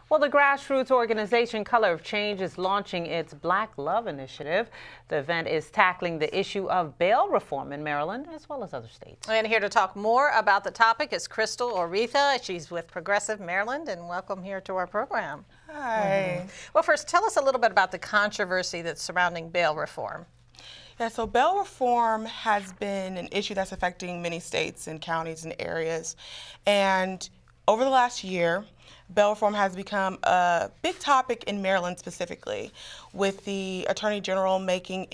Well, the grassroots organization Color of Change is launching its Black Love Initiative. The event is tackling the issue of bail reform in Maryland as well as other states. And here to talk more about the topic is Krystal Oriadha. She's with Progressive Maryland, and welcome here to our program. Hi. Well, first, tell us a little bit about the controversy that's surrounding bail reform. Yeah, so bail reform has been an issue that's affecting many states and counties and areas. And over the last year, bail reform has become a big topic in Maryland specifically, with the Attorney General saying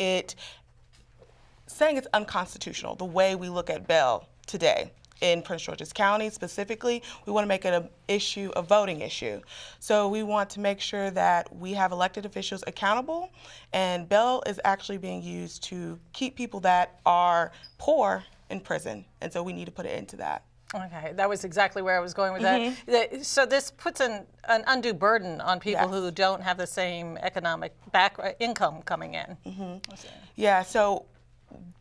it's unconstitutional, the way we look at bail today. In Prince George's County specifically, we want to make it a voting issue. So we want to make sure that we have elected officials accountable, and bail is actually being used to keep people that are poor in prison. And so we need to put it into that. Okay, that was exactly where I was going with that. So this puts an undue burden on people who don't have the same economic income coming in. Yeah, so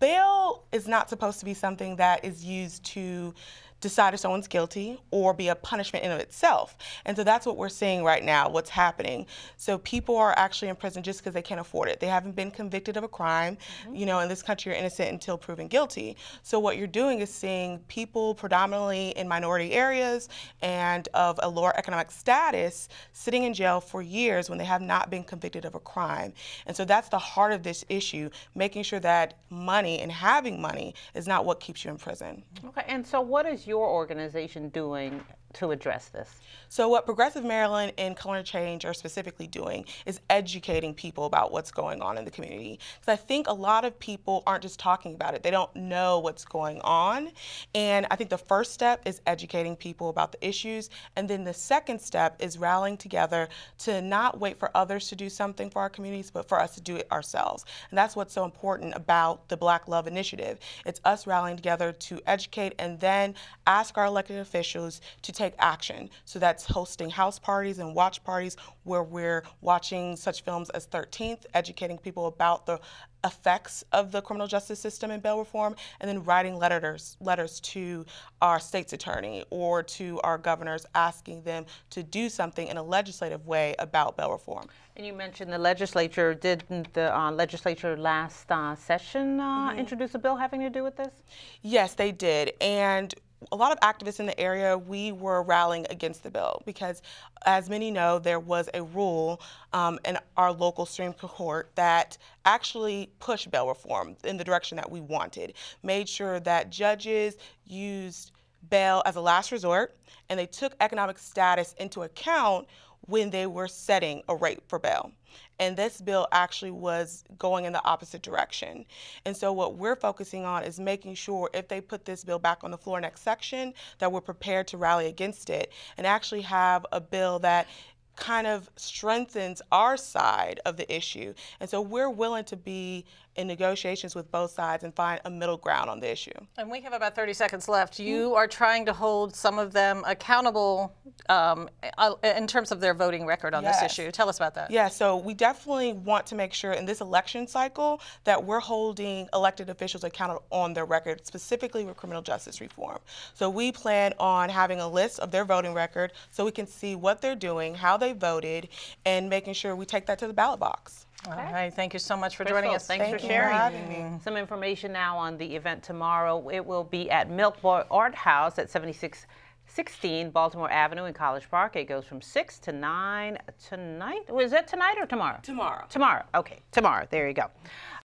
bail is not supposed to be something that is used to decide if someone's guilty or be a punishment in of itself. And so that's what we're seeing right now, what's happening. So people are actually in prison just because they can't afford it. They haven't been convicted of a crime. You know, in this country, you're innocent until proven guilty. So what you're doing is seeing people predominantly in minority areas and of a lower economic status sitting in jail for years when they have not been convicted of a crime. And so that's the heart of this issue, making sure that money and having money is not what keeps you in prison. Okay, and so what is your organization doing to address this? So what Progressive Maryland and Color of Change are specifically doing is educating people about what's going on in the community. Because I think a lot of people aren't just talking about it. They don't know what's going on. And I think the first step is educating people about the issues. And then the second step is rallying together to not wait for others to do something for our communities, but for us to do it ourselves. And that's what's so important about the Black Love Initiative. It's us rallying together to educate and then ask our elected officials to take action. So that's hosting house parties and watch parties where we're watching such films as 13th, educating people about the effects of the criminal justice system and bail reform, and then writing letters to our state's attorney or to our governors asking them to do something in a legislative way about bail reform. And you mentioned the legislature. Didn't the legislature last session introduce a bill having to do with this? Yes, they did. And a lot of activists in the area, we were rallying against the bill because, as many know, there was a rule in our local Supreme Court that actually pushed bail reform in the direction that we wanted, made sure that judges used bail as a last resort, and they took economic status into account when they were setting a rate for bail. And this bill actually was going in the opposite direction. And so what we're focusing on is making sure if they put this bill back on the floor next section, that we're prepared to rally against it and actually have a bill that kind of strengthens our side of the issue. And so we're willing to be in negotiations with both sides and find a middle ground on the issue. And we have about 30 seconds left. You are trying to hold some of them accountable in terms of their voting record on this issue. Tell us about that. Yeah, so we definitely want to make sure in this election cycle that we're holding elected officials accountable on their record, specifically with criminal justice reform. So we plan on having a list of their voting record so we can see what they're doing, how they voted, and making sure we take that to the ballot box. All right, thank you so much for Krystal, joining us. Thanks for sharing. Some information now on the event tomorrow. It will be at Milk Boy Art House at 7616 Baltimore Avenue in College Park. It goes from 6 to 9 tonight. Was that tonight or tomorrow? Tomorrow. Tomorrow. Okay, tomorrow. There you go.